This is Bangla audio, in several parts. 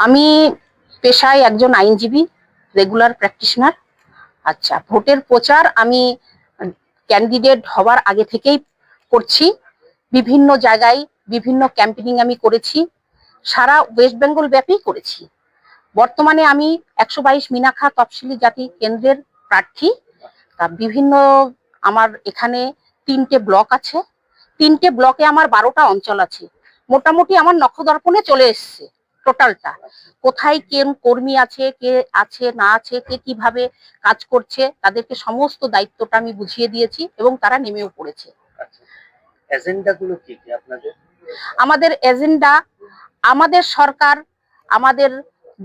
আমি পেশায় একজন আইনজীবী, রেগুলার প্র্যাকটিশনার। আচ্ছা, ভোটের প্রচার আমি ক্যান্ডিডেট হওয়ার আগে থেকেই করছি। বিভিন্ন জায়গায় বিভিন্ন ক্যাম্পেইনিং আমি করেছি, সারা ওয়েস্ট বেঙ্গল ব্যাপী করেছি। বর্তমানে আমি 122 মিনাখা তফসিলি জাতি কেন্দ্রের প্রার্থী। তা বিভিন্ন আমার এখানে 3টে ব্লক আছে, 3টে ব্লকে আমার 12টা অঞ্চল আছে। মোটামুটি আমার নখদর্পণে চলে এসছে টোটালটা, কোথায় কেন কর্মী আছে, কে আছে না আছে, কে কিভাবে কাজ করছে, তাদেরকে সমস্ত দায়িত্বটা আমি বুঝিয়ে দিয়েছি এবং তারা নেমেও পড়েছে। এজেন্ডাগুলো কি কি আপনাদের? আমাদের এজেন্ডা, আমাদের সরকার, আমাদের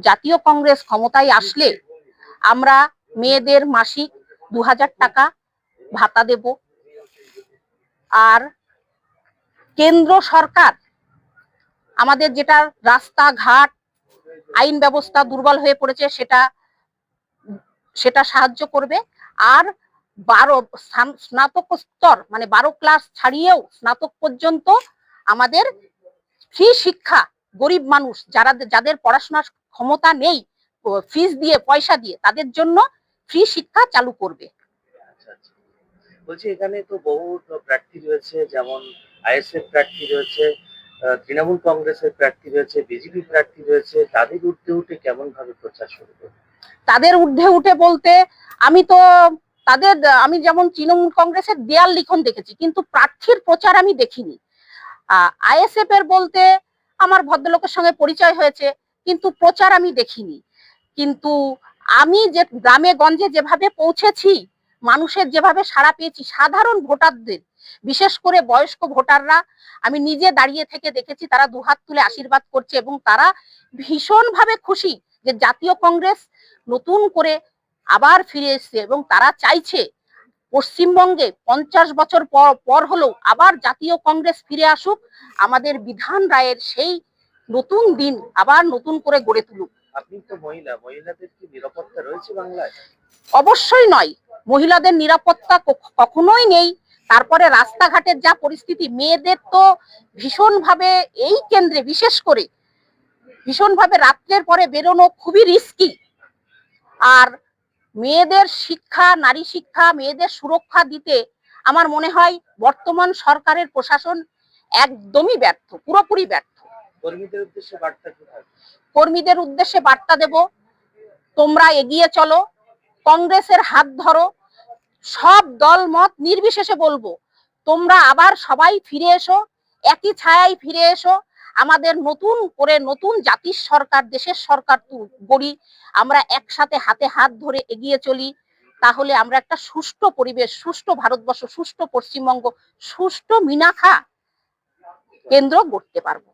জাতীয় কংগ্রেস ক্ষমতায় আসলে আমরা মেয়েদের মাসিক 2000 টাকা ভাতা দেব। আর কেন্দ্র সরকার আমাদের যেটা রাস্তাঘাট আইন ব্যবস্থা দুর্বল হয়ে পড়েছে সেটা সাহায্য করবে। আর 12 স্নাতক স্তর মানে 12 ক্লাস ছাড়িয়েও স্নাতক পর্যন্ত আমাদের ফ্রি শিক্ষা, গরিব মানুষ যাদের পড়াশোনার ক্ষমতা নেই ফিস দিয়ে পয়সা দিয়ে, তাদের জন্য ফ্রি শিক্ষা চালু করবে। বলছি এখানে তো বহু প্রার্থী রয়েছে, যেমন আইএসএফ প্রার্থী রয়েছে, তৃণমূল কংগ্রেসের প্রার্থী রয়েছে, বিজেপি প্রার্থী রয়েছে, তাদের ঊর্ধ্বে উঠে কেমন ভাবে প্রচার শুরু করবে? তাদের ঊর্ধ্বে উঠে বলতে আমি যেমন তৃণমূল কংগ্রেসের দেয়াল লিখন দেখেছি, কিন্তু প্রার্থীর প্রচার আমি দেখিনি। আইএসএফ এর বলতে আমার ভদ্রলোকের সঙ্গে পরিচয় হয়েছে, কিন্তু প্রচার আমি দেখিনি। কিন্তু আমি যে গ্রামে গঞ্জে যেভাবে পৌঁছেছি, মানুষের যেভাবে সাড়া পেয়েছি, সাধারণ ভোটারদের, বিশেষ করে বয়স্ক ভোটাররা, আমি নিজে দাঁড়িয়ে থেকে দেখেছি তারা দুহাত তুলে আশীর্বাদ করছে এবং তারা ভীষণভাবে খুশি যে জাতীয় কংগ্রেস নতুন করে আবার ফিরে এসছে এবং তারা চাইছে পশ্চিমবঙ্গে 50 বছর পর হলেও আবার জাতীয় কংগ্রেস ফিরে আসুক, আমাদের বিধান রায়ের সেই নতুন দিন আবার নতুন করে গড়ে তুলুক। আপনি তো মহিলাদের কি নিরাপত্তা রয়েছে বাংলায়? অবশ্যই নয়, মহিলাদের নিরাপত্তা কখনোই নেই। তারপরে রাস্তাঘাটের যা পরিস্থিতি, মেয়েদের তো ভীষণভাবে এই কেন্দ্রে বিশেষ করে ভীষণভাবে রাত্রের পরে বেরোনো খুবই রিস্কি। আর মেয়েদের শিক্ষা, নারী শিক্ষা, মেয়েদের সুরক্ষা দিতে আমার মনে হয় বর্তমান সরকারের প্রশাসন একদমই ব্যর্থ, পুরোপুরি ব্যর্থ। কর্মীদের উদ্দেশ্যে বার্তা দেব, তোমরা এগিয়ে চলো, কংগ্রেসের হাত ধরো, সব দল মত নির্বিশেষে বলবো, তোমরা আবার সবাই ফিরে এসো, একই ছায়ায় ফিরে এসো, আমাদের নতুন করে নতুন জাতির সরকার, দেশের সরকার গড়ি, আমরা একসাথে হাতে হাত ধরে এগিয়ে চলি। তাহলে আমরা একটা সুষ্ঠু পরিবেশ, সুষ্ঠু ভারতবর্ষ, সুষ্ঠু পশ্চিমবঙ্গ, সুষ্ঠু মিনাখা কেন্দ্র গড়তে পারবো।